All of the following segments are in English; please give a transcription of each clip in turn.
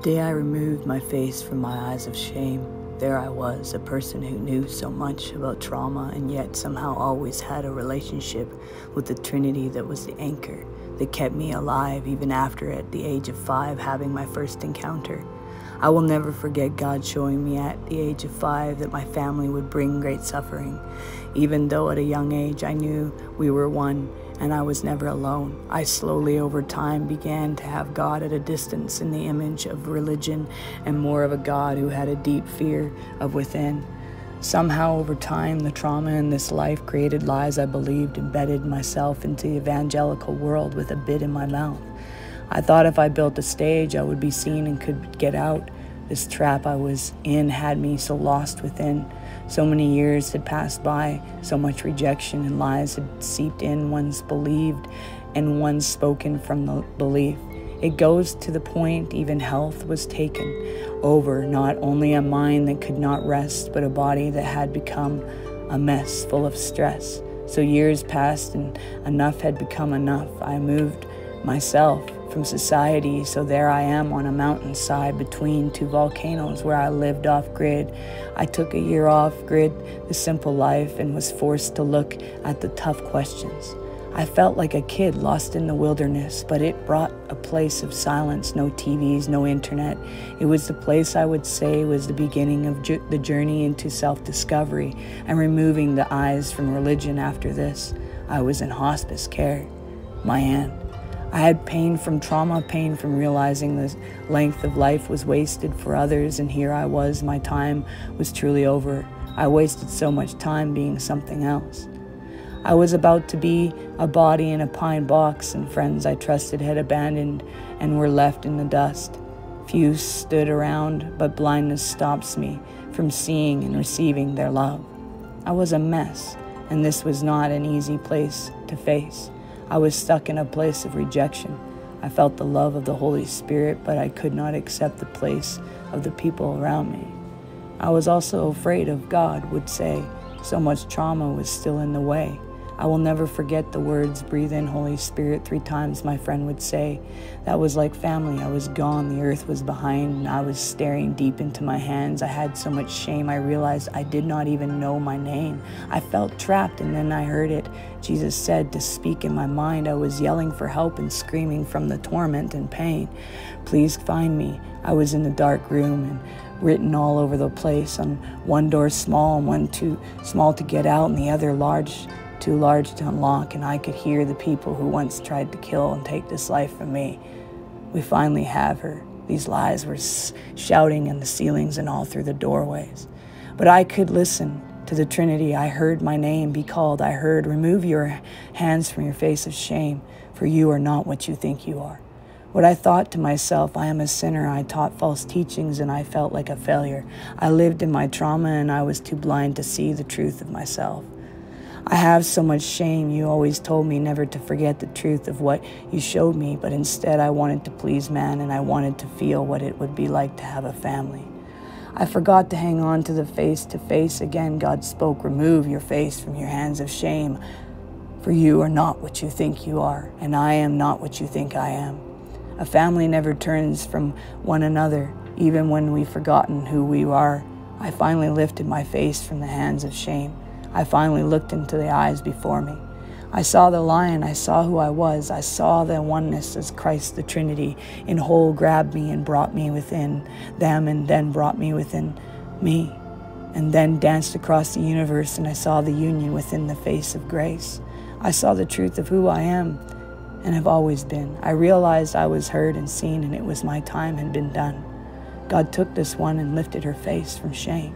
day I removed my face from my eyes of shame, there I was, a person who knew so much about trauma and yet somehow always had a relationship with the Trinity that was the anchor that kept me alive even after, at the age of 5, having my first encounter. I will never forget God showing me at the age of 5 that my family would bring great suffering. Even though at a young age I knew we were one and I was never alone, I slowly over time began to have God at a distance in the image of religion and more of a God who had a deep fear of within. Somehow over time, the trauma in this life created lies I believed, embedded myself into the evangelical world with a bit in my mouth. I thought if I built a stage, I would be seen and could get out. This trap I was in had me so lost within. So many years had passed by, so much rejection and lies had seeped in, once believed and once spoken from the belief. It goes to the point even health was taken over, not only a mind that could not rest, but a body that had become a mess full of stress. So years passed and enough had become enough. I moved myself from society, so there I am on a mountainside between two volcanoes where I lived off grid. I took a year off grid, the simple life, and was forced to look at the tough questions. I felt like a kid lost in the wilderness, but it brought a place of silence, no TVs, no internet. It was the place I would say was the beginning of the journey into self-discovery and removing the eyes from religion. After this, I was in hospice care. My aunt. I had pain from trauma, pain from realizing the length of life was wasted for others, and here I was, my time was truly over. I wasted so much time being something else. I was about to be a body in a pine box, and friends I trusted had abandoned and were left in the dust. Few stood around, but blindness stops me from seeing and receiving their love. I was a mess, and this was not an easy place to face. I was stuck in a place of rejection. I felt the love of the Holy Spirit, but I could not accept the place of the people around me. I was also afraid of God would say. So much trauma was still in the way. I will never forget the words, "Breathe in, Holy Spirit," 3 times my friend would say. That was like family. I was gone, the earth was behind, and I was staring deep into my hands. I had so much shame, I realized I did not even know my name. I felt trapped, and then I heard it. Jesus said to speak in my mind. I was yelling for help and screaming from the torment and pain. Please find me. I was in the dark room and written all over the place. On one door small and one too small to get out, and the other too large to unlock, and I could hear the people who once tried to kill and take this life from me. We finally have her. These lies were shouting in the ceilings and all through the doorways. But I could listen to the Trinity. I heard my name be called. I heard, "Remove your hands from your face of shame, for you are not what you think you are." What I thought to myself, I am a sinner. I taught false teachings and I felt like a failure. I lived in my trauma and I was too blind to see the truth of myself. I have so much shame. You always told me never to forget the truth of what you showed me, but instead I wanted to please man and I wanted to feel what it would be like to have a family. I forgot to hang on to the face-to-face again. God spoke, "Remove your face from your hands of shame, for you are not what you think you are, and I am not what you think I am." A family never turns from one another, even when we've forgotten who we are. I finally lifted my face from the hands of shame. I finally looked into the eyes before me. I saw the lion. I saw who I was. I saw the oneness as Christ, the Trinity, in whole, grabbed me and brought me within them, and then brought me within me, and then danced across the universe, and I saw the union within the face of grace. I saw the truth of who I am and have always been. I realized I was heard and seen, and it was my time had been done. God took this one and lifted her face from shame.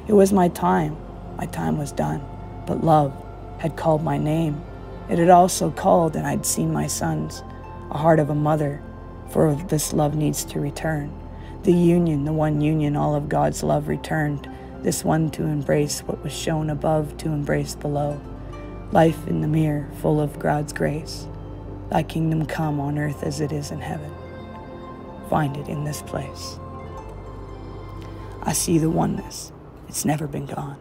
It was my time. My time was done, but love had called my name. It had also called, and I'd seen my sons, a heart of a mother, for this love needs to return. The union, the one union, all of God's love returned, this one to embrace what was shown above, to embrace below. Life in the mirror, full of God's grace. Thy kingdom come on earth as it is in heaven. Find it in this place. I see the oneness. It's never been gone.